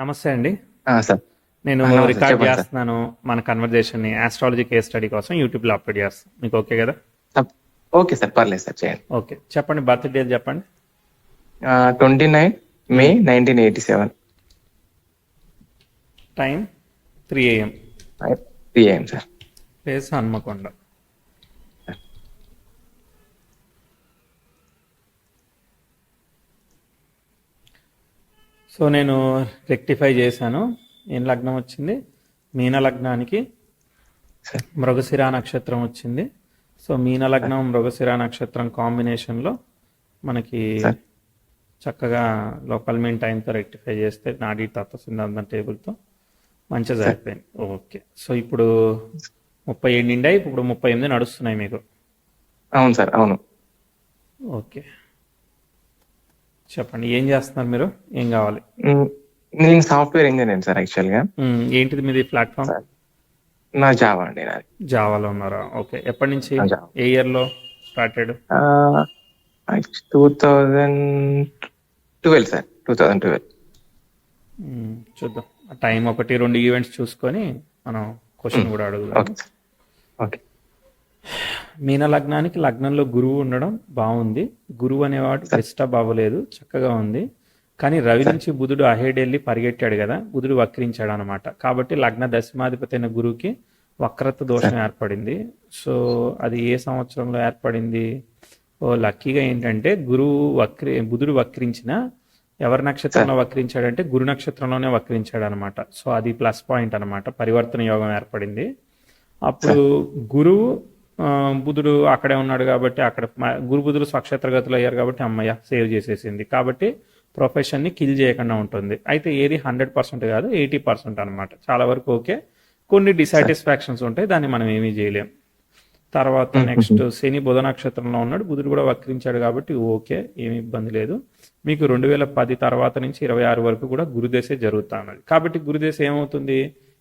నమస్తే అండి. సార్. నేను నమస్తే, రికార్డ్ చెప్పండి సార్. చేస్తున్నాను మన కన్వర్జేషన్ని ఆస్ట్రాలజీ కేస్ స్టడీ కోసం యూట్యూబ్లో అప్లోడ్ చేస్తాను. మీకు ఓకే కదా? తప్- ఓకే సార్, పర్లేదు సార్, చేయండి. ఓకే, చెప్పండి. బర్త్డే చెప్పండి. 29 మే 1987. Time 3 AM. 3 AM sir. Place Hanamkonda. So నేను రెక్టిఫై చేశాను. ఏం లగ్నం వచ్చింది? మీన లగ్నానికి సార్. మృగశిర నక్షత్రం వచ్చింది. సో మీన లగ్నం మృగశిర నక్షత్రం కాంబినేషన్లో మనకి సార్. చక్కగా లోకల్ మీన్ టైంతో రెక్టిఫై చేస్తే నాడీ తత్వ సిద్ధాంతం టేబుల్తో మంచిగా సరిపోయింది. ఓకే, సో ఇప్పుడు 37 నిండాయి, ఇప్పుడు 38 నడుస్తున్నాయి మీకు. అవును సార్, అవును. ఓకే, చెప్పండి. ఏం చేస్తున్నారు మీరు? ఏం కావాలి? మ్, నేను సాఫ్ట్వేర్ ఇంజనీర్ సార్, యాక్చువల్గా. ఏంటిది మీది ప్లాట్ఫామ్? సార్, నా జావా అండి నాది. జావాలో ఉన్నారా? ఓకే, ఎప్పటి నుంచి? నా జావా. ఏ ఇయర్లో స్టార్టెడ్? 2012 సార్, 2012. చూద్దాం. టైం 1-2 ఈవెంట్స్ చూసుకొని మనం క్వశ్చన్ కూడా అడుగుదాం. Okay sir. ఓకే మీన లగ్నానికి లగ్నంలో గురువు ఉండడం బాగుంది. గురువు అనేవాడు డిస్టర్బ్ అవ్వలేదు, చక్కగా ఉంది. కానీ రవి నుంచి బుధుడు అహేడ్ వెళ్ళి పరిగెట్టాడు కదా, బుధుడు వక్రించాడు అనమాట. కాబట్టి లగ్న దశమాధిపతి అయిన గురువుకి వక్రత్వ దోషం ఏర్పడింది. సో అది ఏ సంవత్సరంలో ఏర్పడింది? లక్కీగా ఏంటంటే బుధుడు వక్రించిన ఎవరి నక్షత్రంలో వక్రించాడంటే గురు నక్షత్రంలోనే వక్రించాడు అనమాట. సో అది ప్లస్ పాయింట్ అనమాట. పరివర్తన యోగం ఏర్పడింది. అప్పుడు గురువు బుధుడు అక్కడే ఉన్నాడు కాబట్టి అక్కడ గురు బుధుడు స్వక్షేత్రగతులు అయ్యారు కాబట్టి అమ్మయ్య సేవ్ చేసేసింది. కాబట్టి ప్రొఫెషన్ని కిల్ చేయకుండా ఉంటుంది. అయితే ఏది 100% కాదు, 80% అనమాట. చాలా వరకు ఓకే. కొన్ని డిసాటిస్ఫాక్షన్స్ ఉంటాయి, దాన్ని మనం ఏమీ చేయలేం. తర్వాత నెక్స్ట్ శని బుధ నక్షత్రంలో ఉన్నాడు, బుధుడు కూడా వక్రించాడు కాబట్టి ఓకే, ఏమి ఇబ్బంది లేదు. మీకు 2010 తర్వాత నుంచి 26 వరకు కూడా గురుదశ జరుగుతూ ఉన్నది. కాబట్టి గురుదశ ఏమవుతుంది?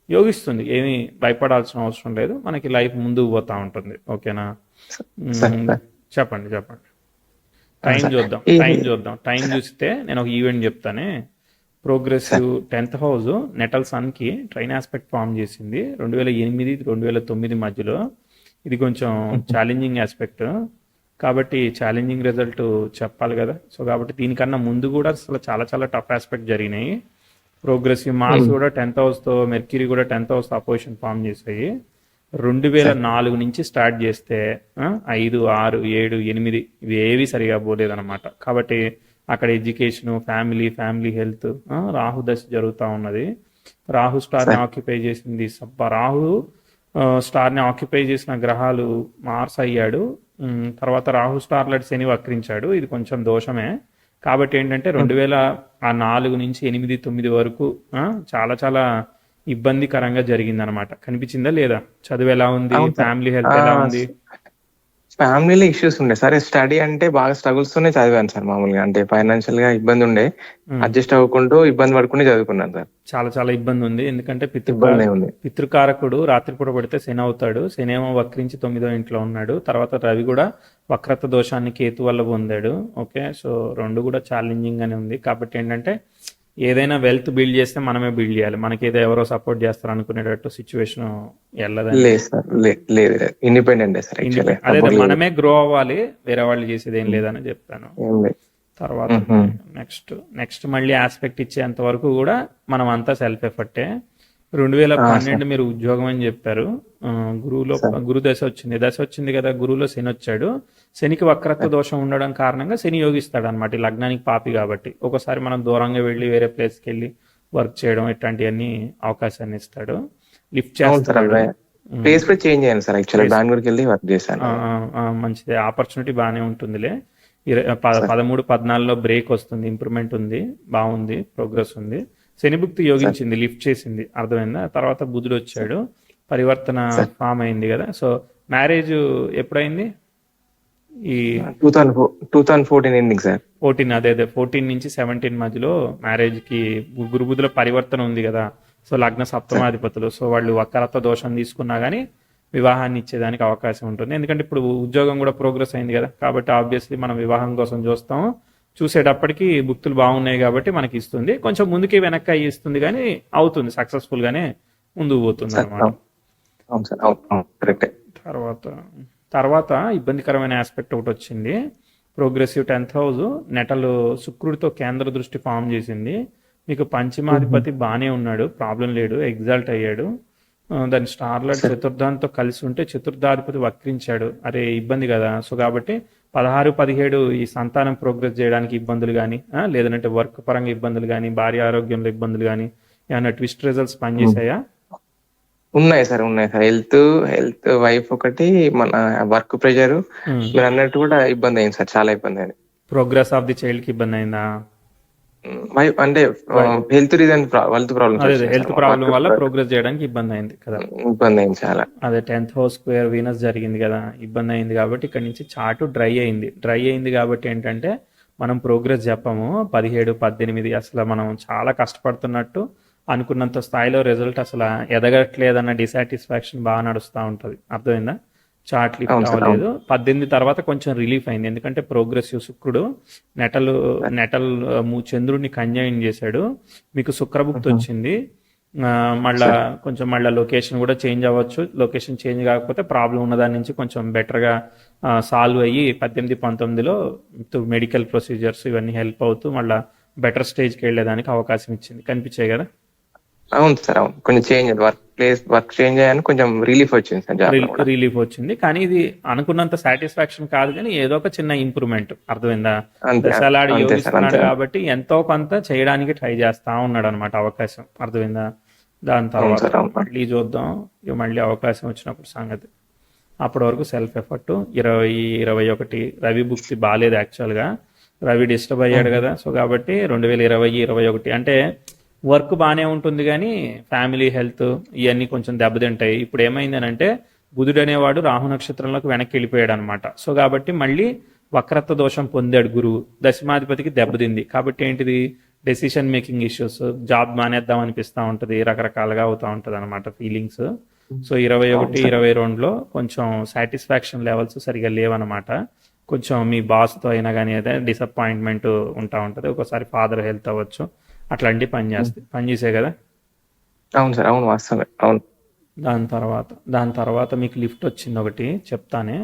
యోగిస్తుంది. ఏమీ భయపడాల్సిన అవసరం లేదు, మనకి లైఫ్ ముందుకు పోతా ఉంటుంది. ఓకేనా? చెప్పండి. టైం చూస్తే నేను ఒక ఈవెంట్ చెప్తానే. ప్రోగ్రెసివ్ 10th హౌస్ నెటల్ సన్కి ట్రైన్ ఆస్పెక్ట్ ఫామ్ చేసింది 2008-2009 మధ్యలో. ఇది కొంచెం ఛాలెంజింగ్ ఆస్పెక్ట్ కాబట్టి ఛాలెంజింగ్ రిజల్ట్ చెప్పాలి కదా. సో కాబట్టి దీనికన్నా ముందు కూడా అసలు చాలా చాలా టఫ్ ఆస్పెక్ట్ జరిగినాయి. ప్రోగ్రెసివ్ మార్స్ కూడా 10th హౌస్తో, మెర్క్యూరీ కూడా 10th హౌస్తో అపోజిషన్ ఫామ్ చేసాయి. 2004 నుంచి స్టార్ట్ చేస్తే 5, 6, 7, 8 ఇవి ఏవి సరిగా పోలేదన్నమాట. కాబట్టి అక్కడ ఎడ్యుకేషన్, ఫ్యామిలీ హెల్త్, రాహు దశ జరుగుతూ ఉన్నది. రాహు స్టార్ని ఆక్యుపై చేసింది. రాహు స్టార్ని ఆక్యుపై చేసిన గ్రహాలు మార్స్ అయ్యాడు. తర్వాత రాహు స్టార్లెట్ శని వక్రించాడు. ఇది కొంచెం దోషమే. కాబట్టి ఏంటంటే 2004 నుంచి 8, 9 వరకు చాలా చాలా ఇబ్బందికరంగా జరిగింది అనమాట. కనిపించిందా లేదా? చదువు ఎలా ఉంది? ఫ్యామిలీ హెల్త్ ఎలా ఉంది? ఫ్యామిలీలో ఇష్యూస్ ఉండే సార్. స్టడీ అంటే బాగా స్ట్రగుల్స్ తోనే చదివాను సార్. మామూలుగా అంటే ఫైనాన్షియల్ గా ఇబ్బంది ఉండే, అడ్జస్ట్ అవ్వకుంటూ ఇబ్బంది పడుకుంటూ చదువుకున్నాను సార్. చాలా ఇబ్బంది ఉంది. ఎందుకంటే ఉంది. పితృకారకుడు రాత్రిపూట పడితే శని అవుతాడు. శని ఏమో వక్రించి 9వ ఇంట్లో ఉన్నాడు. తర్వాత రవి కూడా వక్రత దోషాన్ని కేతు వల్ల పొందాడు. ఓకే, సో రెండు కూడా ఛాలెంజింగ్ గానే ఉంది. కాబట్టి ఏంటంటే ఏదైనా వెల్త్ బిల్డ్ చేస్తే మనమే బిల్డ్ చేయాలి. మనకి ఏదో ఎవరో సపోర్ట్ చేస్తారు అనుకునేటట్టు సిచ్యువేషన్ లేదు, ఇండిపెండెంట్ సార్. అదే మనమే గ్రో అవ్వాలి, వేరే వాళ్ళు చేసేది ఏం లేదని చెప్తాను. తర్వాత నెక్స్ట్ మళ్ళీ ఆస్పెక్ట్ ఇచ్చేంత వరకు కూడా మనం అంతా సెల్ఫ్ ఎఫర్టే. 2012 మీరు ఉద్యోగం అని చెప్పారు. గురు దశ వచ్చింది కదా, గురువులో శని వచ్చాడు. శనికి వక్రత్వ దోషం ఉండడం కారణంగా శని యోగిస్తాడు అనమాట. ఈ లగ్నానికి పాపి కాబట్టి ఒకసారి మనం దూరంగా వెళ్ళి వేరే ప్లేస్కి వెళ్ళి వర్క్ చేయడం ఇట్లాంటివన్నీ అవకాశాన్ని ఇస్తాడు. లిఫ్ట్ చేస్తాడు. మంచిదే, ఆపర్చునిటీ బాగానే ఉంటుందిలే. 13-14లో బ్రేక్ వస్తుంది, ఇంప్రూవ్మెంట్ ఉంది, బాగుంది, ప్రోగ్రెస్ ఉంది. శనిభుక్తి యోగించింది, లిఫ్ట్ చేసింది, అర్థమైందా? తర్వాత బుధుడు వచ్చాడు, పరివర్తన ఫామ్ అయింది కదా. సో మ్యారేజ్ ఎప్పుడైంది? ఈ 2014 ఎండింగ్ సార్. 14 అదే 14 నుంచి 17 మధ్యలో మ్యారేజ్ కి గురుబుధుల పరివర్తన ఉంది కదా. సో లగ్న సప్తమాధిపతులు, సో వాళ్ళు వక్రత్వ దోషం తీసుకున్నా కానీ వివాహాన్ని ఇచ్చేదానికి అవకాశం ఉంటుంది. ఎందుకంటే ఇప్పుడు ఉద్యోగం కూడా ప్రోగ్రెస్ అయింది కదా, కాబట్టి ఆబ్వియస్లీ మనం వివాహం కోసం చూస్తాము. చూసేటప్పటికి భుక్తులు బాగున్నాయి కాబట్టి మనకి ఇస్తుంది. కొంచెం ముందుకి వెనక్కి ఇస్తుంది కానీ అవుతుంది, సక్సెస్ఫుల్ గానే ముందుకు పోతుంది సార్ అనమాట. అవును సార్, అవును అవును కరెక్టే. తర్వాత తర్వాత ఇబ్బందికరమైన ఆస్పెక్ట్ ఒకటి వచ్చింది. ప్రోగ్రెసివ్ 10th హౌస్ నెటలు శుక్రుడితో కేంద్ర దృష్టి ఫామ్ చేసింది. మీకు పంచమాధిపతి బాగానే ఉన్నాడు, ప్రాబ్లం లేడు, ఎగ్జాల్ట్ అయ్యాడు. దాని స్టార్లైట్ సార్ చతుర్థాంతో కలిసి ఉంటే చతుర్థాధిపతి వక్రించాడు, అరే ఇబ్బంది కదా. సో కాబట్టి 16, 17 ఈ సంతానం ప్రోగ్రెస్ చేయడానికి ఇబ్బందులు కానీ, లేదంటే వర్క్ పరంగా ఇబ్బందులు కానీ, భార్య ఆరోగ్యంలో ఇబ్బందులు కానీ, ఏమైనా ట్విస్ట్ రిజల్ట్స్ పనిచేసాయా? ఉన్నాయి సార్, ఉన్నాయి సార్. హెల్త్ హెల్త్ వైఫ్ ఒకటి, మన వర్క్ ప్రెషర్ మీరు అన్నట్టు కూడా ఇబ్బంది అయింది సార్, చాలా ఇబ్బంది అయింది. ప్రోగ్రెస్ ఆఫ్ ది చైల్డ్ కి ఇబ్బంది అయిందా? వైఫ్ అంటే హెల్త్ రీజన్, హెల్త్ ప్రాబ్లమ్స్ అదే వచ్చినాయి హెల్త్ సార్, ప్రాబ్లం వర్క్ వల్ల ప్రోగ్రెస్ చేయడానికి ఇబ్బంది అయింది కదా. ఇబ్బంది అయింది చాలా. అదే 10th హౌస్ స్క్వేర్ వీనస్ జరిగింది కదా, ఇబ్బంది అయింది కాబట్టి ఇక్కడ నుంచి చార్ట్ డ్రై అయింది. డ్రై అయింది కాబట్టి ఏంటంటే మనం ప్రోగ్రెస్ చెప్పము. 17, 18 అసలు మనం చాలా కష్టపడుతున్నట్టు అనుకున్నంత స్థాయిలో రిజల్ట్ అసలు ఎదగట్లేదన్న డిసాటిస్ఫాక్షన్ బాగా నడుస్తూ ఉంటుంది. అర్థమైందా? చార్ట్ లిఫ్ట్ అవును సార్, అవ్వలేదు. 18 తర్వాత కొంచెం రిలీఫ్ అయింది, ఎందుకంటే ప్రోగ్రెసివ్ శుక్రుడు నెటలు చంద్రుడిని కంజైన్ చేశాడు. మీకు శుక్రభుక్తి వచ్చింది. మళ్ళా సార్ కొంచెం మళ్ళీ లొకేషన్ కూడా చేంజ్ అవ్వచ్చు. లొకేషన్ చేంజ్ కాకపోతే ప్రాబ్లం ఉన్న దాని నుంచి కొంచెం బెటర్గా సాల్వ్ అయ్యి 18, 19లో మెడికల్ ప్రొసీజర్స్ ఇవన్నీ హెల్ప్ అవుతూ మళ్ళీ బెటర్ స్టేజ్కి వెళ్ళేదానికి అవకాశం ఇచ్చింది. కనిపించాయి కదా. అవును సార్, అవును కొంచెం చేంజ్ వర్క్ చేంజ్ అయ్యాను, కొంచెం రిలీఫ్ వచ్చింది సార్ జాబ్ లో కూడా. రిలీఫ్ వచ్చింది, కానీ ఇది అనుకున్నంత సాటిస్ఫాక్షన్ కాదు, కానీ ఏదో ఒక చిన్న ఇంప్రూవ్మెంట్. అర్థమైందా? అంతే దశలాడి అంతే సార్, యోగిస్తున్నాడు అంతే. కాబట్టి ఎంతో కొంత చేయడానికి ట్రై చేస్తా ఉన్నాడు అనమాట, అవకాశం. అర్థమైందా? దాని అవును తర్వాత సార్, అవును. మళ్ళీ చూద్దాం, ఇక మళ్ళీ అవకాశం వచ్చినప్పుడు సంగతి. అప్పటి వరకు సెల్ఫ్ ఎఫర్ట్. 20, 21 రవి భుక్తి బాగాలేదు యాక్చువల్గా. రవి డిస్టర్బ్ అయ్యాడు కదా. సో కాబట్టి 2020, 21 అంటే వర్క్ బాగానే ఉంటుంది కానీ ఫ్యామిలీ హెల్త్ ఇవన్నీ కొంచెం దెబ్బతింటాయి. ఇప్పుడు ఏమైందనంటే బుధుడు అనేవాడు రాహు నక్షత్రంలోకి వెనక్కి వెళ్ళిపోయాడు అనమాట. సో కాబట్టి మళ్ళీ వక్రత్వ దోషం పొందాడు గురువు, దశమాధిపతికి దెబ్బతింది. కాబట్టి ఏంటిది, డెసిషన్ మేకింగ్ ఇష్యూస్, జాబ్ మానేద్దాం అనిపిస్తూ ఉంటుంది, రకరకాలుగా అవుతూ ఉంటుంది అనమాట ఫీలింగ్స్. సో 21, అవును సార్. 22లో కొంచెం సాటిస్ఫాక్షన్ లెవెల్స్ సరిగా లేవన్నమాట. కొంచెం మీ బాస్తో అయినా కానీ అయితే డిసప్పాయింట్మెంట్ ఉంటా ఉంటుంది. ఒకసారి ఫాదర్ హెల్త్ అవ్వచ్చు, అట్లాంటివి పనిచేసాయి కదా. అవును సార్, అవును వాస్తవమే, అవును. దాని తర్వాత మీకు లిఫ్ట్ వచ్చింది ఒకటి చెప్తానే.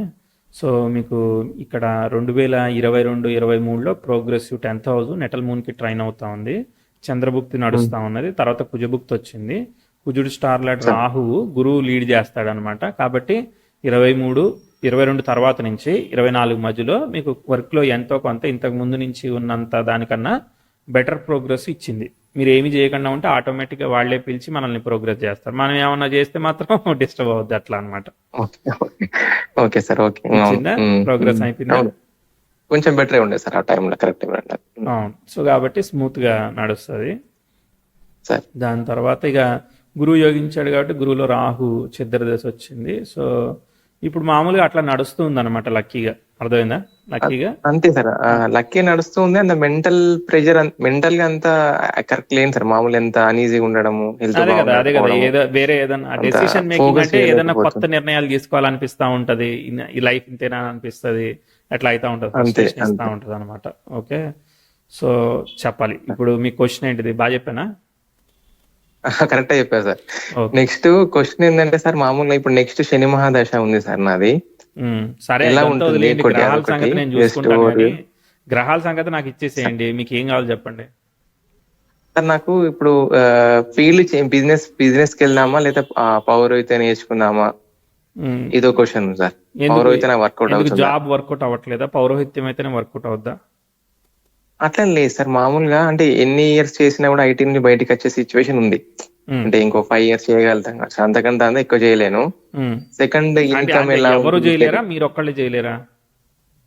సో మీకు ఇక్కడ 2022, 23లో ప్రోగ్రెసివ్ 10th హౌస్ నెటల్ మూన్కి ట్రైన్ అవుతా ఉంది. చంద్రభుక్తి నడుస్తూ ఉన్నది. తర్వాత కుజభుక్తి వచ్చింది. కుజుడు స్టార్లైట్ సార్ రాహువు గురువు లీడ్ చేస్తాడు అనమాట. కాబట్టి 23, 22 తర్వాత నుంచి 24 మధ్యలో మీకు వర్క్లో ఎంతో కొంత ఇంతకు ముందు నుంచి ఉన్నంత దానికన్నా బెటర్ ప్రోగ్రెస్ ఇచ్చింది. మీరు ఏమి చేయకుండా ఉంటే ఆటోమేటిక్గా వాళ్ళే పిలిచి మనల్ని ప్రోగ్రెస్ చేస్తారు. మనం ఏమన్నా చేస్తే మాత్రం డిస్టర్బ్ అవుద్ది, అట్లా అనమాట. Okay okay okay sir, okay. అవును వచ్చిందా? ప్రోగ్రెస్ అయిపోయిందా? అవును, కొంచెం బెటర్ ఉండే సార్ ఆ టైంలో, కరెక్ట్. అవును. సో కాబట్టి స్మూత్గా నడుస్తుంది. సార్ దాని తర్వాత ఇక గురువు యోగించాడు కాబట్టి గురువులో రాహు చిద్ర దశ వచ్చింది. సో ఇప్పుడు మామూలుగా అట్లా నడుస్తుంది అనమాట, లక్కీగా. అర్థమైందా? లక్కీగా అంతే సార్, లక్కీ నడుస్తుంది. అంత మెంటల్ ప్రెషర్, మెంటల్ గా అంతా కరెక్ట్ లేదు సార్. మామూలు ఎంత అనీజీగా ఉండడము, హెల్త్ అదే కదా ఏదో వేరే ఏదైనా అంత డెసిషన్ మేకింగ్ ఫోకస్ అంటే ఏదైనా కొత్త చేయలేకపోతుంది. నిర్ణయాలు తీసుకోవాలనిపిస్తా ఉంటది. ఈ లైఫ్ ఇంతేనా అనిపిస్తుంది, అట్లా అవుతా ఉంటది, అంతే ఫ్రస్ట్రేషన్ ఇస్తా అంతే ఉంటది అనమాట. ఓకే. సో చెప్పాలి ఇప్పుడు మీ క్వశ్చన్ ఏంటిది, బాగా చెప్పానా? కరెక్ట్ చెప్పారు సార్. ఓకే. నెక్స్ట్ క్వశ్చన్ ఏంటంటే సార్, మామూలుగా ఇప్పుడు నెక్స్ట్ శని మహాదశ ఉంది సార్ నాది. సరే ఎలా ఇదంతా ఉంటుంది వదిలేయండి, కొద్దిగా గ్రహాల అదొకటి సంగతి నేను జస్ట్ చూసుకుంటాను. ఓవర్. కానీ గ్రహాల సంగతి నాకు ఇచ్చేసేయండి, మీకు ఏం కావాలో చెప్పండి. సార్ నాకు ఇప్పుడు ఫీల్డ్ బిజినెస్ కి వెళ్దామా లేదా పౌరోహిత్య నేర్చుకుందామా, ఉమ్, ఇదో క్వశ్చన్ సార్. ఎందుకు పౌరోహిత్య వర్కౌట్ ఎందుకు అవుతుందా? Job work out అవ్వట్లేదా? పౌరోహిత్యం అయితేనే వర్కౌట్ అవుద్దా? అట్లా లేదు సార్, మామూలుగా అంటే ఎన్ని ఇయర్స్ చేసినా కూడా ఐటీ నుంచి బయటకు వచ్చే సిచ్యువేషన్ ఉంది. ఉమ్, అంటే ఇంకో 5 years చేయగలుగుతాం కదా సార్, అంతకంటే అంతా ఎక్కువ చేయలేను. ఉమ్. సెకండ్ అంటే ఇన్కమ్ అంటే ఎలా ఎవరు ఉంటుంది చేయలేరా, మీరు ఒక్కళ్ళే చేయలేరా?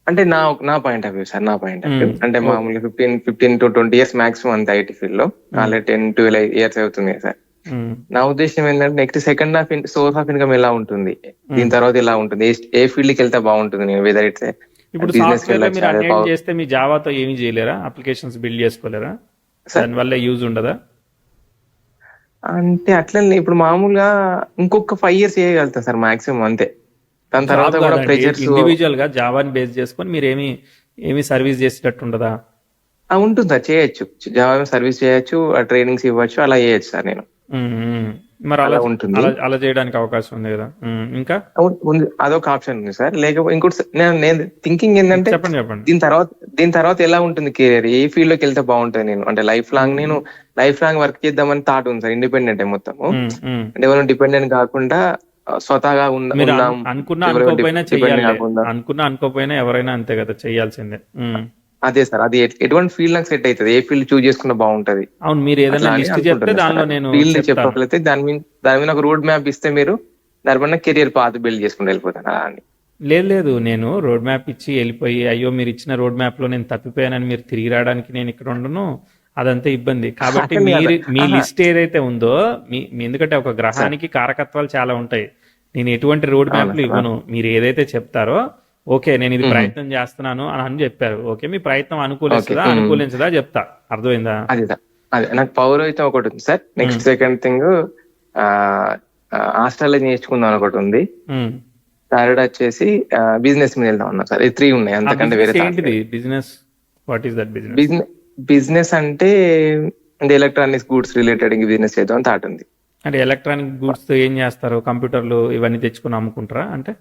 అంటే నా పాయింట్ ఆఫ్ వ్యూ సార్, నా పాయింట్ ఆఫ్ వ్యూ అంటే ఓకే. మామూలుగా 15 to 20 years మాక్సిమం అంతే ఐటీ ఫీల్డ్ లో. ఆల్రెడీ 10-12 years అవుతుంది కదా సార్. నా ఉద్దేశం ఏంటంటే next second half source of income ఎలా ఉంటుంది, దీని తర్వాత ఎలా ఉంటుంది, ఏ ఫీల్డ్ కి వెళ్తే బాగుంటుంది, నేను వెదర్ ఇట్స్ ఇప్పుడు బిజినెస్ కి సాఫ్ట్వేర్ లో మీరు వెళ్ళొచ్చా అన్నేం చేస్తే మీ జావాతో ఏమీ చేయలేరా? అప్లికేషన్స్ బిల్డ్ చేసుకోలేరా? సార్. దానివల్ల యూజ్ ఉండదా? అంటే అట్లా ఇప్పుడు మామూలుగా ఇంకొక 5 years చేయగలుగుతాం సార్ మాక్సిమం అంతే. దాని తర్వాత జాబ్ కూడా కాదండి, ప్రెజర్స్. ఇండివిజువల్ గా జావాని బేస్ చేసుకొని మీరు ఏమి సర్వీస్ చేసేటట్టు ఉండదా? ఉంటుంది సార్, చేయొచ్చు. జావా సర్వీస్ చేయొచ్చు, ట్రైనింగ్స్ ఇవ్వచ్చు, అలా చేయొచ్చు సార్ నేను. మరి అలా అలా ఉంటుంది. అలా అలా చేయడానికి అవకాశం ఉంది కదా. ఇంకా ఉంది, అదొక ఆప్షన్ ఉంది సార్. లేకపోతే ఇంకోటి నేను థింకింగ్ ఏంటంటే చెప్పండి చెప్పండి. దీని తర్వాత ఎలా ఉంటుంది కెరీర్, ఏ ఫీల్డ్ లోకి వెళ్తే బాగుంటుంది, నేను అంటే లైఫ్ లాంగ్ వర్క్ చేద్దామని థాట్ ఉంది సార్. ఇండిపెండెంట్ మొత్తము, అంటే ఎవరైనా డిపెండెంట్ కాకుండా స్వతహాగా మీరు ఉందాం, అనుకున్నా ఎవరైనా అనుకోపోయినా డిపెండెంట్ చెయ్యాలి. కాకుండా. అనుకోపోయినా ఎవరైనా అంతే కదా, చెయ్యాల్సిందే. అదే సార్, అది ఎటువంటి ఫీల్డ్ నాకు సెట్ అవుతుంది, ఏ ఫీల్డ్ చూస్ చేసుకున్నా బాగుంటది అవును, మీరు ఏదైనా అట్లా అని లిస్ట్ చెప్తే అనుకుంటున్నా దానిలో సార్. నేను ఫీల్డ్ చెప్తాను. చెప్పగలిగితే దాని మీద ఒక రోడ్ మ్యాప్ ఇస్తే మీరు దానిపైన కెరియర్ పాత్ బిల్డ్ చేసుకుంటూ వెళ్ళిపోతాను అలా అని. లేదు, నేను రోడ్ మ్యాప్ ఇచ్చి వెళ్ళిపోయి అయ్యో మీరు ఇచ్చిన రోడ్ మ్యాప్ లో నేను తప్పిపోయానని మీరు తిరిగి రావడానికి నేను ఇక్కడ ఉండను, అదంతా ఇబ్బంది. కాబట్టి అట్లనే కాదు. మీ ఆహా. లిస్ట్ ఏదైతే ఉందో ఎందుకంటే ఒక గ్రహానికి కారకత్వాలు చాలా ఉంటాయి. నేను ఎటువంటి రోడ్ అవునా మ్యాప్లు సార్? ఇవ్వను. మీరు ఏదైతే చెప్తారో ఓకే నేను ఇది మ్మ్. ప్రయత్నం చేస్తున్నాను అని చెప్పారు. ఓకే, మీ ప్రయత్నం ఓకే. అనుకూలిస్తుందా అనుకూలించదా చెప్తా. అర్థమైందా? అదే సార్, అదే నాకు పౌరోహిత్యం ఒకటి ఉంది sir. Next second thing astrology నేర్చుకుందాం అని ఒకటి ఉంది. ఉమ్. థర్డ్ వచ్చేసి బిజినెస్ మీద వెళ్దాం అన్నా సార్. ఈ 3 ఉన్నాయి, ఆ అంతకంటే బిజినెస్ వేరే థాట్ ఏంటిది? లేదు. Business, what is that business? Business business అంటే ఎలక్ట్రానిక్స్ గూడ్స్ రిలేటెడ్ బిజినెస్ చేద్దాం అని థాట్ ఉంది. అంటే ఎలక్ట్రానిక్ గూడ్స్ తో ఏం చేస్తారు? కంప్యూటర్లు ఇవన్నీ తెచ్చుకుని అమ్ముకుంటారా? అంటే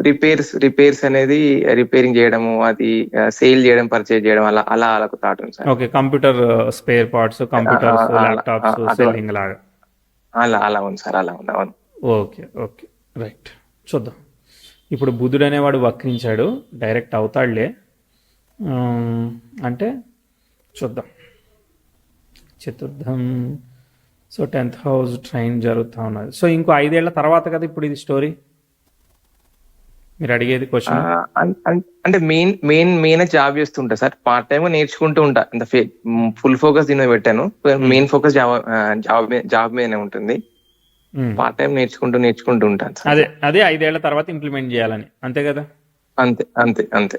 రిపేర్స్ అనేది రిపేరింగ్ చేయడము, అది సేల్ చేయడం, పర్చేజ్ చేయడం, అలా అలా అలా ఒక థాట్ ఉంది sir. Okay, computer spare parts, computers, laptops selling లాగా. అలా ఉంది సార్, అలా ఉంది. అవును. Okay okay, right. చూద్దాం. ఇప్పుడు బుధుడు అనేవాడు వక్రించాడు, డైరెక్ట్ అవుతాడులే. అంటే చూద్దాం. చతుర్థం, సో 10th హౌస్ ట్రైన్ జరుగుతూ ఉన్నది. సో ఇంకో 5 ఏళ్ల తర్వాత కదా ఇప్పుడు ఇది స్టోరీ, మీరు అడిగేది క్వశ్చన్. అంటే మెయిన్ జాబ్ చేస్తుంటా సార్. పార్ట్ టైం నేర్చుకుంటూ ఉంటా. ఇంత ఫుల్ ఫోకస్ దీని మీద పెట్టాను. మెయిన్ ఫోకస్ జాబ్ మీదనే ఉంటుంది. పార్ట్ టైం నేర్చుకుంటూ ఉంటాను సార్. అదే 5 ఏళ్ల తర్వాత ఇంప్లిమెంట్ చేయాలని, అంతే కదా? అంతే అంతే అంతే.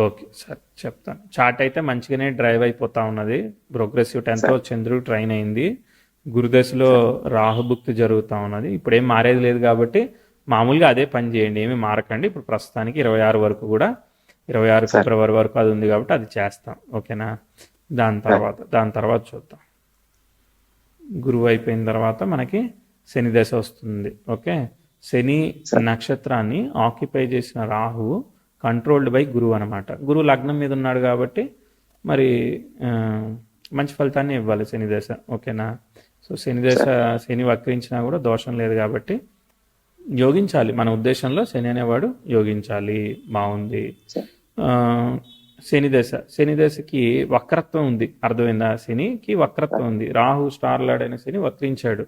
ఓకే సరే, చెప్తాను. చార్ట్ అయితే మంచిగానే డ్రైవ్ అయిపోతా ఉన్నది. ప్రోగ్రెసివ్ 10th చంద్రుడు ట్రైన్ అయింది. గురుదశలో రాహుభుక్తి జరుగుతూ ఉన్నది. ఇప్పుడు ఏం మారేది లేదు కాబట్టి మామూలుగా అదే పని చేయండి, ఏమి మారకండి. ఇప్పుడు ప్రస్తుతానికి 26 వరకు కూడా, 26 ఫిబ్రవరి వరకు అది ఉంది కాబట్టి అది చేస్తాం. ఓకేనా? దాని తర్వాత చూద్దాం. గురువు అయిపోయిన తర్వాత మనకి శని దశ వస్తుంది. ఓకే, శని నక్షత్రాన్ని ఆక్యుపై చేసిన రాహువు కంట్రోల్డ్ బై గురువు అనమాట. గురువు లగ్నం మీద ఉన్నాడు కాబట్టి మరి మంచి ఫలితాన్ని ఇవ్వాలి శని దశ. ఓకేనా? సో శని వక్రించినా కూడా దోషం లేదు కాబట్టి యోగించాలి. మన ఉద్దేశంలో శని అనేవాడు యోగించాలి. బాగుంది. శని దశకి వక్రత్వం ఉంది. అర్థమైందా? శనికి వక్రత్వం ఉంది. రాహు స్టార్ లాడైన శని వక్రించాడు.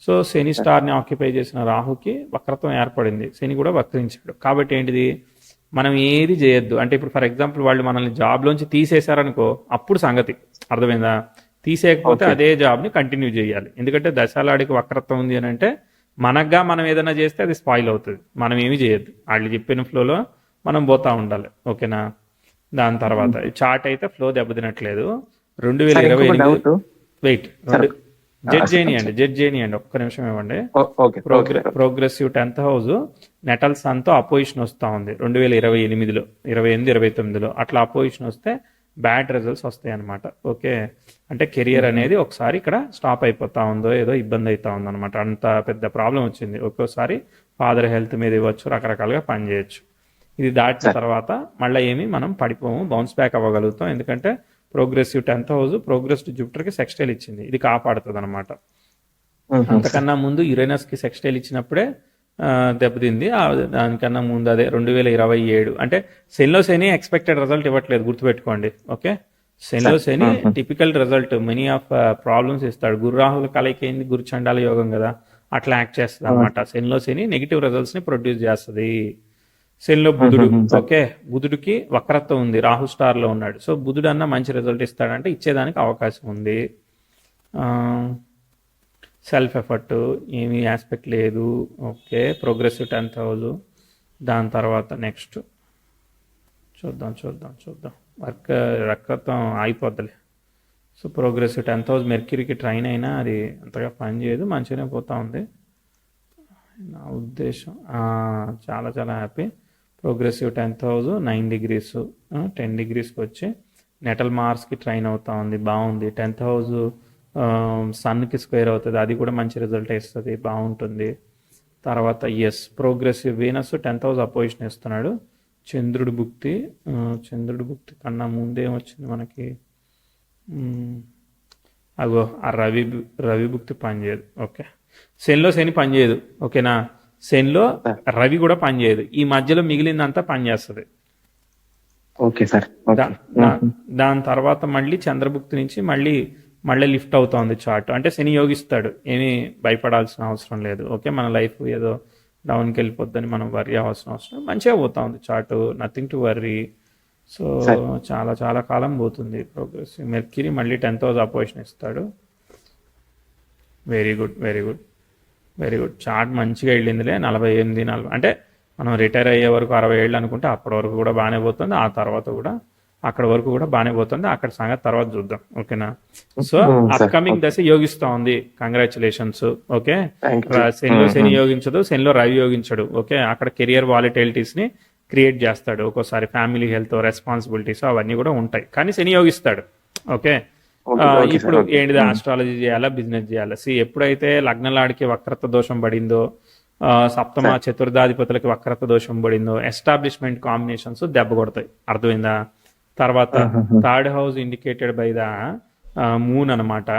సో శని స్టార్ని ఆక్యుపై చేసిన రాహుకి వక్రత్వం ఏర్పడింది. శని కూడా వక్రించాడు. కాబట్టి ఏంటిది, మనం ఏది చేయొద్దు. అంటే ఇప్పుడు ఫర్ ఎగ్జాంపుల్ వాళ్ళు మనల్ని జాబ్లోంచి తీసేశారనుకో, అప్పుడు సంగతి. అర్థమైందా? తీసేయకపోతే అదే జాబ్ని కంటిన్యూ చేయాలి. ఎందుకంటే దశాలాడికి వక్రత్వం ఉంది అని అంటే మనగా మనం ఏదైనా చేస్తే అది స్పాయిల్ అవుతుంది. మనం ఏమి చేయొద్దు, వాళ్ళు చెప్పిన ఫ్లోలో మనం పోతా ఉండాలి. ఓకేనా? దాని తర్వాత చార్ట్ అయితే ఫ్లో దెబ్బతినట్లేదు. 2028 వెయిట్, జడ్జ్ చేయనియండి, ఒక్క నిమిషం ఇవ్వండి. ప్రోగ్రెసివ్ 10th హౌస్ నెటల్ సన్తో అపోజిషన్ వస్తూ ఉంది 2028లో, 28, 29లో అట్లా అపోజిషన్ వస్తే బ్యాడ్ రిజల్ట్స్ వస్తాయి అనమాట. ఓకే, అంటే కెరియర్ అనేది ఒకసారి ఇక్కడ స్టాప్ అయిపోతా ఉందో, ఏదో ఇబ్బంది అవుతా ఉందన్నమాట. అంత పెద్ద ప్రాబ్లం వచ్చింది. ఒక్కోసారి ఫాదర్ హెల్త్ మీద ఇవ్వచ్చు, రకరకాలుగా పనిచేయచ్చు. ఇది దాటిన తర్వాత మళ్ళీ మనం పడిపోము, బౌన్స్ బ్యాక్ అవ్వగలుగుతాం. ఎందుకంటే ప్రోగ్రెసివ్ 10th హౌస్ ప్రోగ్రెస్డ్ జూపిటర్కి సెక్స్టైల్ ఇచ్చింది, ఇది కాపాడుతుంది అనమాట. అంతకన్నా ముందు యురేనస్కి సెక్స్టైల్ ఇచ్చినప్పుడే దెబ్బతింది. దానికన్నా ముందు అదే 2027. అంటే శనిలో శని ఎక్స్పెక్టెడ్ రిజల్ట్ ఇవ్వట్లేదు, గుర్తుపెట్టుకోండి. ఓకే, శనిలో శని typical result many of problems ఇస్తాడు. గురు రాహుల కలయిక ఏంది, గురు చండాల యోగం కదా, అట్లా యాక్ట్ చేస్తుంది అనమాట. శనిలో శని నెగిటివ్ రిజల్ట్స్ని ప్రొడ్యూస్ చేస్తుంది. శనిలో బుధుడు, ఓకే, బుధుడికి వక్రత్వం ఉంది, రాహు స్టార్లో ఉన్నాడు. సో బుధుడు అన్న మంచి రిజల్ట్ ఇస్తాడంటే ఇచ్చేదానికి అవకాశం ఉంది. సెల్ఫ్ ఎఫర్ట్ ఏమీ ఆస్పెక్ట్ లేదు. Okay, progressive 10th house. దాని తర్వాత నెక్స్ట్ చూద్దాం. వక్రత్వం అయిపోద్దిలే. సో ప్రోగ్రెసివ్ 10th హౌస్ మెర్క్యూరీకి ట్రైన్ అయినా అది అంతగా పని చేయదు, మంచిగానే పోతా ఉంది నా ఉద్దేశం. చాలా happy. Progressive 10th house 9 degrees 10 degreesకి వచ్చి నెటల్ మార్స్కి ట్రైన్ అవుతా ఉంది, బాగుంది. 10th హౌస్ సన్కి స్క్వేర్ అవుతుంది, అది కూడా మంచి రిజల్ట్ ఇస్తుంది, బాగుంటుంది. తర్వాత progressive Venus 10th house opposition ఇస్తున్నాడు. చంద్రుడి భుక్తి కన్నా ముందే వచ్చింది మనకి. అగో ఆ రవి భుక్తి పనిచేయదు. ఓకే, శని పనిచేయదు. ఓకేనా, శనిలో రవి కూడా పనిచేయదు. ఈ మధ్యలో మిగిలిందంతా పనిచేస్తుంది. Okay sir. దాని తర్వాత మళ్ళీ చంద్రభుక్తి నుంచి మళ్ళీ లిఫ్ట్ అవుతా ఉంది చార్ట్. అంటే శని యోగిస్తాడు, ఏమీ భయపడాల్సిన అవసరం లేదు. ఓకే, మన లైఫ్ ఏదో డౌన్కి వెళ్ళిపోద్దని మనం వర్రీ అవ్వాల్సిన అవసరం, మంచిగా పోతా ఉంది chart, nothing to worry. So చాలా చాలా కాలం పోతుంది ప్రోగ్రెస్. మెర్క్యూరీ మళ్ళీ 10th హౌస్ అపోజిషన్ ఇస్తాడు. వెరీ గుడ్ చార్ట్ మంచిగా వెళ్ళిందిలే. 48 అంటే మనం రిటైర్ అయ్యే వరకు 60 ఏళ్ళు అనుకుంటే అప్పటి వరకు కూడా బాగానే పోతుంది. ఆ తర్వాత కూడా అక్కడ వరకు కూడా బాగానే పోతుంది. అక్కడ సంగతి తర్వాత చూద్దాం. ఓకేనా, సో అప్కమింగ్ దశ యోగిస్తా ఉంది. కంగ్రాచులేషన్స్. ఓకే, శని యోగించదు, శనిలో రవి యోగించడు. ఓకే, అక్కడ కెరియర్ వాలిటైలిటీస్ ని క్రియేట్ చేస్తాడు. ఒక్కోసారి ఫ్యామిలీ హెల్త్ రెస్పాన్సిబిలిటీస్ అవన్నీ కూడా ఉంటాయి, కానీ శని యోగిస్తాడు. ఓకే, ఇప్పుడు ఏంటిది, ఆస్ట్రాలజీ చేయాలా, బిజినెస్ చేయాలా? ఎప్పుడైతే లగ్నలాడికి వక్రత దోషం పడిందో, సప్తమ చతుర్థాధిపతులకి వక్రత దోషం పడిందో, ఎస్టాబ్లిష్మెంట్ కాంబినేషన్స్ దెబ్బ కొడతాయి. అర్థమైందా? తర్వాత 3rd house indicated by the moon అనమాట.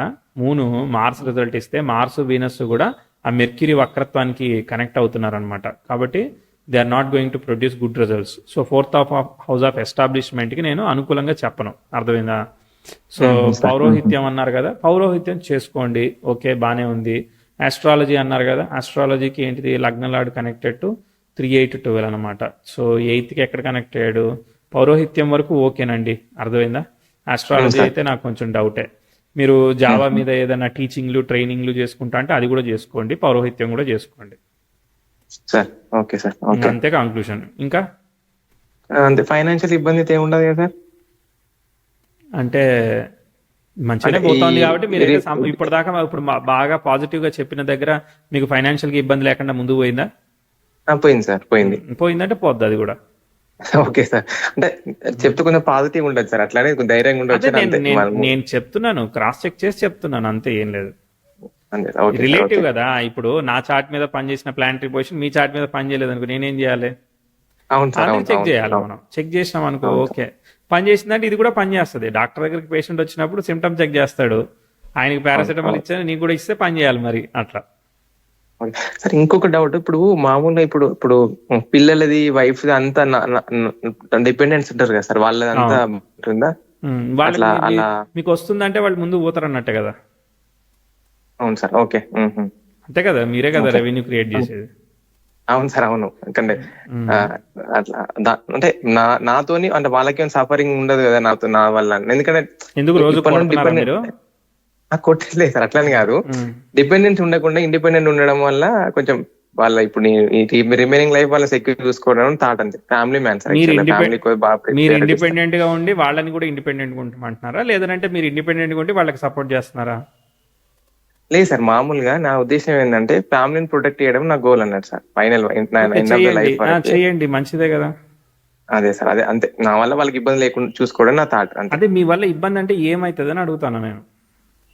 మూను మార్స్ రిజల్ట్ ఇస్తే మార్స్ వీనస్ కూడా ఆ మెర్క్యూరీ వక్రత్వానికి కనెక్ట్ అవుతున్నారు అనమాట. కాబట్టి they are not going to produce good results. So 4th house of ఎస్టాబ్లిష్మెంట్కి నేను అనుకూలంగా చెప్పను. అర్థమైందా? సో పౌరోహిత్యం అన్నారు కదా, పౌరోహిత్యం చేసుకోండి. ఓకే, బాగానే ఉంది. ఆస్ట్రాలజీ అన్నారు కదా, ఆస్ట్రాలజీకి ఏంటిది, లగ్నలాడు కనెక్టెడ్ టు 3, 8, 12 అనమాట. సో 8కి ఎక్కడ కనెక్ట్ అయ్యాడు? పౌరోహిత్యం వరకు ఓకేనండి. అర్థమైందా? ఆస్ట్రాలజీ అయితే నాకు కొంచెం డౌటే. మీరు జావా మీద ఏదైనా టీచింగ్లు ట్రైనింగ్లు చేసుకుంటా అంటే అది కూడా చేసుకోండి, పౌరోహిత్యం కూడా చేసుకోండి. సార్ ఓకే సార్, అంతే కంక్లూషన్. ఇంకా అంతే, ఫైనాన్షియల్ ఇబ్బంది అయితే ఉండదు కదా సార్? అంటే మంచిగానే పోతుంది కాబట్టి మీరు ఇప్పటిదాకా ఇప్పుడు బాగా పాజిటివ్ గా చెప్పిన దగ్గర మీకు ఫైనాన్షియల్ గా ఇబ్బంది లేకుండా ముందుకు పోయిందా? పోయింది సార్, పోయిందంటే పోద్ది అది కూడా. ఓకే సార్, అంటే చెప్తూ కొంచెం పాజిటివ్ ఉండదు సార్, అట్లానే ధైర్యంగా ఉండొచ్చు. నేను చెప్తున్నాను, క్రాస్ చెక్ చేసి చెప్తున్నాను, అంతే, ఏం లేదు. రిలేటివ్ కదా. ఇప్పుడు నా చార్ట్ మీద పనిచేసిన ప్లానటరీ పొజిషన్ మీ చార్ట్ మీద పని చేయలేదు అనుకో, నేనేం చేయాలి? చెక్ చేయాలి. మనం చెక్ చేసినాం అనుకో, ఓకే పని చేసిందంటే ఇది కూడా పని చేస్తుంది. డాక్టర్ దగ్గరికి పేషెంట్ వచ్చినప్పుడు సిమ్టమ్ చెక్ చేస్తాడు, ఆయనకి పారాసిటమాల్ ఇచ్చాను, నీకు కూడా ఇస్తే పని చేయాలి మరి అట్లా. సార్ ఇంకొక డౌట్, ఇప్పుడు మామూలుగా ఇప్పుడు పిల్లలది వైఫ్ అంతా డిపెండెన్స్ ఉంటారు కదా సార్, వాళ్ళది అంతా ఉంటుందా? మీకు వస్తుందంటే వాళ్ళు ముందు పోతారు అన్నట్టే కదా. అవును సార్, ఓకే, అంతే కదా, మీరే కదా రెవెన్యూ క్రియేట్ చేసేది. అవును సార్, అవును. ఎందుకంటే అట్లా అంటే నాతోని అంటే వాళ్ళకేం సఫరింగ్ ఉండదు కదా నాతో, నా వల్ల. ఎందుకంటే ఎందుకు రోజు కొట్టలేదు సార్, అట్లని కాదు. డిపెండెన్స్ ఉండకుండా ఇండిపెండెంట్ ఉండడం వల్ల కొంచెం వాళ్ళ ఇప్పుడు రిమైనింగ్ లైఫ్ వాళ్ళ సెక్యూర్ చూసుకోవడం థాట్ అంతే. Family man sir. మీరు ఇండిపెండెంట్ గా ఉండి వాళ్ళని కూడా ఇండిపెండెంట్ గా ఉంటామంటున్నారా, లేదంటే మీరు ఇండిపెండెంట్ గా ఉండి వాళ్ళకి సపోర్ట్ చేస్తున్నారా? లేదు సార్, మామూలుగా నా ఉద్దేశం ఏంటంటే ఫ్యామిలీని ప్రొటెక్ట్ చేయడం నా గోల్ అన్నట్టు సార్. ఫైనల్ లైఫ్ చేయండి, మంచిదే కదా. అదే సార్, అదే అంతే. నా వల్ల వాళ్ళకి ఇబ్బంది లేకుండా చూసుకోవడం నా థాట్. అదే మీ వల్ల ఇబ్బంది అంటే ఏమైతుంది అని అడుగుతాను నేను.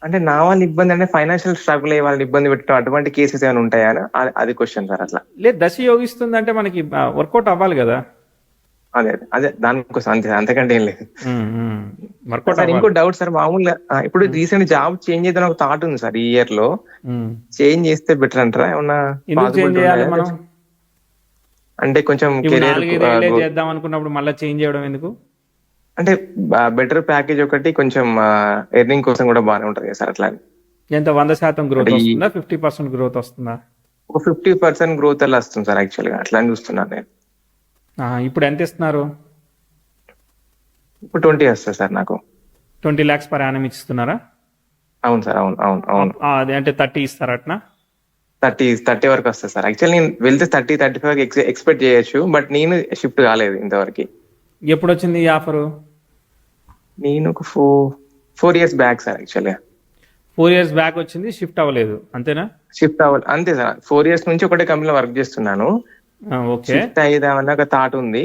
అంటే నా వాళ్ళ ఇబ్బంది అంటే ఫైనాన్షియల్ స్ట్రగుల్ అయ్యే వాళ్ళని ఇబ్బంది పెట్టడం, అటువంటి కేసెస్ ఏమైనా ఉంటాయా అది క్వశ్చన్ సార్. అట్లా లేదు, దశ యోగిస్తుంది అంటే మనకి వర్కౌట్ అవ్వాలి కదా. అదే అదే దానికోసం అంతే, అంతకంటే ఏం లేదు. సార్ ఇంకో డౌట్ సార్, మామూలుగా ఇప్పుడు రీసెంట్ జాబ్ చేంజ్ చేద్దాం ఒక థాట్ ఉంది సార్. ఈ ఇయర్ లో చేంజ్ చేస్తే బెటర్ అంటారా? ఏమన్నా అంటే కొంచెం చేద్దాం అనుకున్నప్పుడు మళ్ళీ చేంజ్ చేయడం ఎందుకు? అంటే బెటర్ ప్యాకేజ్ ఒకటి, కొంచెం ఎర్నింగ్ కోసం కూడా బాగానే ఉంటది కదా సార్. అట్లా ఎంత 100% గ్రోత్ వస్తుందా, 50% గ్రోత్ వస్తుందా? ఒక 50% గ్రోత్ అలా వస్తుంది సార్ యాక్చువల్గా, అట్లా అని చూస్తున్నాను నేను. ఇప్పుడు ఎంత ఇస్తున్నారు? ఇప్పుడు 20 వస్తుంది సార్ నాకు. 20 lakhs per annum ఇస్తున్నారా? అవును సార్, అవును అవును అవును. అది అంటే 30 ఇస్తారా? అట్లా 30 వరకు వస్తుంది సార్. యాక్చువల్లీ నేను వెళ్తే 30-35 ఎక్స్పెక్ట్ చేయొచ్చు, బట్ నేను షిఫ్ట్ కాలేదు ఇంతవరకు. ఎప్పుడు వచ్చింది ఈ ఆఫరు? నేను ఒక 4 years బ్యాక్ సార్. యాక్చువల్గా 4 years బ్యాక్ వచ్చింది, షిఫ్ట్ అవ్వలేదు అంతేనా? షిఫ్ట్ అవ్వాలి అంతే సార్. 4 years నుంచి ఒకటే కంపెనీలో వర్క్ చేస్తున్నాను. షిఫ్ట్ అయ్యేదామన్న ఒక థాట్ ఉంది.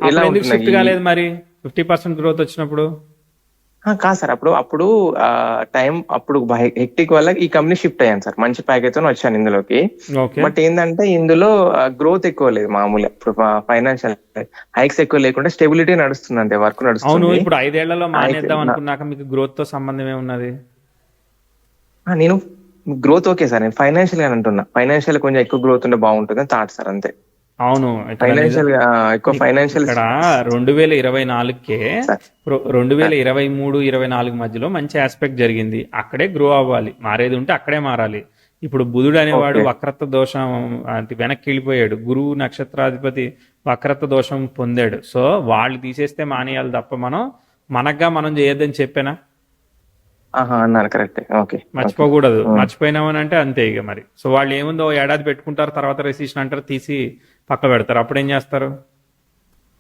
ఎలా షిఫ్ట్ కాలేదు మరి 50% గ్రోత్ వచ్చినప్పుడు? కాదు సార్, అప్పుడు అప్పుడు టైం అప్పుడు హెక్టిక్ వల్ల ఈ కంపెనీ షిఫ్ట్ అయ్యాను సార్. మంచి ప్యాకేజ్ తో వచ్చాను ఇందులోకి. ఓకే. బట్ ఏంటంటే ఇందులో గ్రోత్ ఎక్కువ లేదు మామూలుగా. ఇప్పుడు ఫైనాన్షియల్ హైక్స్ ఎక్కువ లేకుండా స్టెబిలిటీ నడుస్తుంది, అంతే వర్క్ అవును, నడుస్తుంది. ఇప్పుడు 5 ఏళ్లలో మానేద్దాం నా- అనుకున్నాక మీకు గ్రోత్ తో సంబంధం ఏమున్నది? నేను గ్రోత్ ఓకే సార్, నేను ఫైనాన్షియల్ గా అంటున్నా. ఫైనాన్షియల్ కొంచెం ఎక్కువ గ్రోత్ ఉంటే బాగుంటుంది థాట్ సార్, అంతే. అవును, ఇక్కడ ఫైనాన్షియల్ గా ఎక్కువ ఫైనాన్షియల్ ఇక్కడ 2024కే సార్. 2023-24 మధ్యలో మంచి ఆస్పెక్ట్ జరిగింది. అక్కడే గ్రో అవ్వాలి, మారేది ఉంటే అక్కడే మారాలి. ఇప్పుడు బుధుడు అనేవాడు ఓకే. వక్రత్వ దోషం అంటే వెనక్కి వెళ్ళిపోయాడు. గురువు నక్షత్రాధిపతి వక్రత్వ దోషం పొందాడు. సో వాళ్ళు తీసేస్తే మానేయాలి తప్ప మనగ్గా మనం చేయొద్దని చెప్పానా? అన్నారు, కరెక్ట్. ఓకే. మర్చిపోకూడదు. మర్చిపోయినామని అంటే అంతే ఇక మరి. సో వాళ్ళు ఏముందో ఏడాది పెట్టుకుంటారు, తర్వాత రెసిషన్ అంటారు, తీసి పక్క పెడతారు. అప్పుడు ఏం చేస్తారు?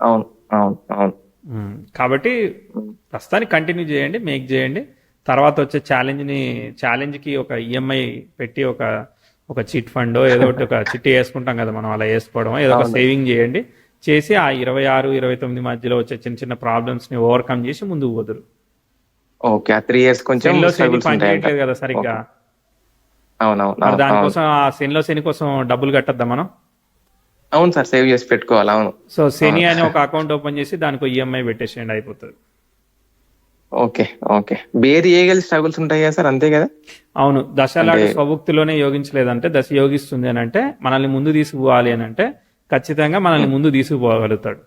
అవును అవును అవును. కాబట్టి ప్రస్తుతానికి కంటిన్యూ చేయండి, మేక్ చేయండి. తర్వాత వచ్చే ఛాలెంజ్కి ఒక ఈఎంఐ పెట్టి ఒక చిట్ ఫండ్ ఏదో ఒకటి ఒక చిట్టి వేసుకుంటాం కదా మనం, అలా వేసుకోవడం ఏదో ఒక సేవింగ్ చేయండి. చేసి ఆ 26-29 మధ్యలో వచ్చే చిన్న చిన్న ప్రాబ్లమ్స్ ని ఓవర్కమ్ చేసి ముందుకు పోదురు. ఓకే, ఆ 3 years కొంచెం శనిలో శని struggles పని ఉంటాయంట. చేయట్లేదు కదా సరిగ్గా. అవునవును మరి అవును దానికోసం ఆ శనిలో శని కోసం డబ్బులు కట్టద్దా మనం? అవును సార్, సేవ్ చేసి పెట్టుకోవాలి. అవును. సో శని అనే ఒక అకౌంట్ ఓపెన్ చేసి దానికి ఈఎంఐ పెట్టేసేయండి, అయిపోతుంది. Okay okay. Bear eagle struggles ఉంటాయి కదా సార్, అంతే కదా? అవును, దశలాంటి స్వభుక్తిలోనే యోగించలేదంటే దశ యోగిస్తుంది అని అంటే మనల్ని ముందు తీసుకుపోవాలి అని అంటే ఖచ్చితంగా మనల్ని ముందు తీసుకుపోగలుగుతాడు.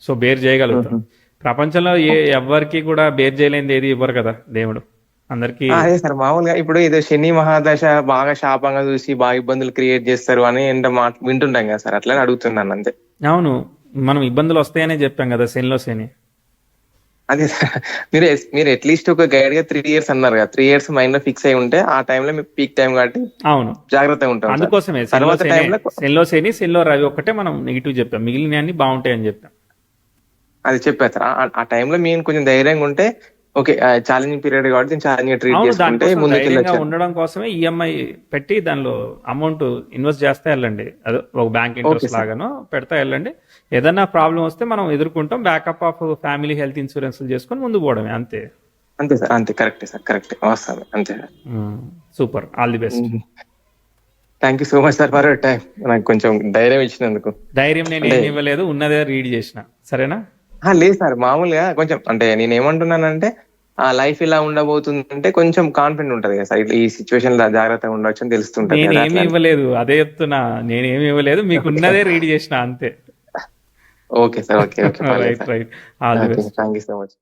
సో బేర్ చేయగలుగుతాడు. ప్రపంచంలో ఎవ్వరికి కూడా బేర్ చేయలేనిది ఏది ఇవ్వరు కదా దేవుడు అందరికి. అదే సార్, మామూలుగా ఇప్పుడు ఏదో శని మహాదశ బాగా శాపంగా చూసి బాగా ఇబ్బందులు క్రియేట్ చేస్తారు అని వింటుంటాం కదా సార్, అట్లనే అడుగుతున్నాను అంతే. అవును, మనం ఇబ్బందులు వస్తాయనే చెప్పాం కదా శనిలో శని. అదే సార్, మీరు అట్లీస్ట్ ఒక గైడ్ గా 3 years అన్నారు కదా, 3 years మైండ్ లో ఫిక్స్ అయి ఉంటే ఆ టైంలో మీకు పీక్ టైం కాబట్టి అవును జాగ్రత్తగా ఉంటాం సార్. అందుకోసమే తర్వాత టైంలో శనిలో శని శనిలో రవి ఒక్కటే మనం నెగిటివ్ చెప్పాం, మిగిలిన అన్ని బాగుంటాయని చెప్పాం. అది చెప్పారు సార్. ఆ టైంలో మేము కొంచెం ధైర్యంగా ఉంటే ఓకే, ఛాలెంజింగ్ పీరియడ్ కాబట్టి ఛాలెంజింగ్ ట్రీట్ అవును, చేసుకుంటే దానికోసం ముందుకు ధైర్యంగా వెళ్ళొచ్చు. ఉండడం కోసమే ఈఎంఐ పెట్టి దానిలో అమౌంట్ ఇన్వెస్ట్ చేస్తే వెళ్ళండి. అదే ఒక బ్యాంక్ ఇంట్రెస్ట్ లాగానో పెడతా వెళ్ళండి. ఏదన్నా ప్రాబ్లం వస్తే మనం ఎదుర్కొంటాం. Backup of family health insurance చేసుకొని ముందు పోవడమే, అంతే. అంతే సార్, అంతే. Correct sir, correct. వస్తాను, అంతే sir. Super, all the best. Thank you so much sir for your time. నాకు కొంచెం ధైర్యం ఇచ్చినందుకు. ధైర్యం నేను ఏమి ఇవ్వలేదు, ఉన్నదే రీడ్ చేసిన, సరేనా? లేదు సార్, మామూలుగా కొంచెం అంటే నేను ఏమంటున్నానంటే ఆ లైఫ్ ఇలా ఉండబోతుంది అంటే కొంచెం కాన్ఫిడెంట్ ఉంటది కదా సార్, ఈ సిచ్యువేషన్ లో జాగ్రత్తగా ఉండొచ్చు అని తెలుస్తుంటది కదా. నేనేమి ఇవ్వలేదు, అదే చెప్తున్నా. నేనేమి ఇవ్వలేదు, మీకు ఉన్నదే రీడ్ చేసిన, అంతే. Okay sir, okay okay. Right right, all the best. Thank you so much.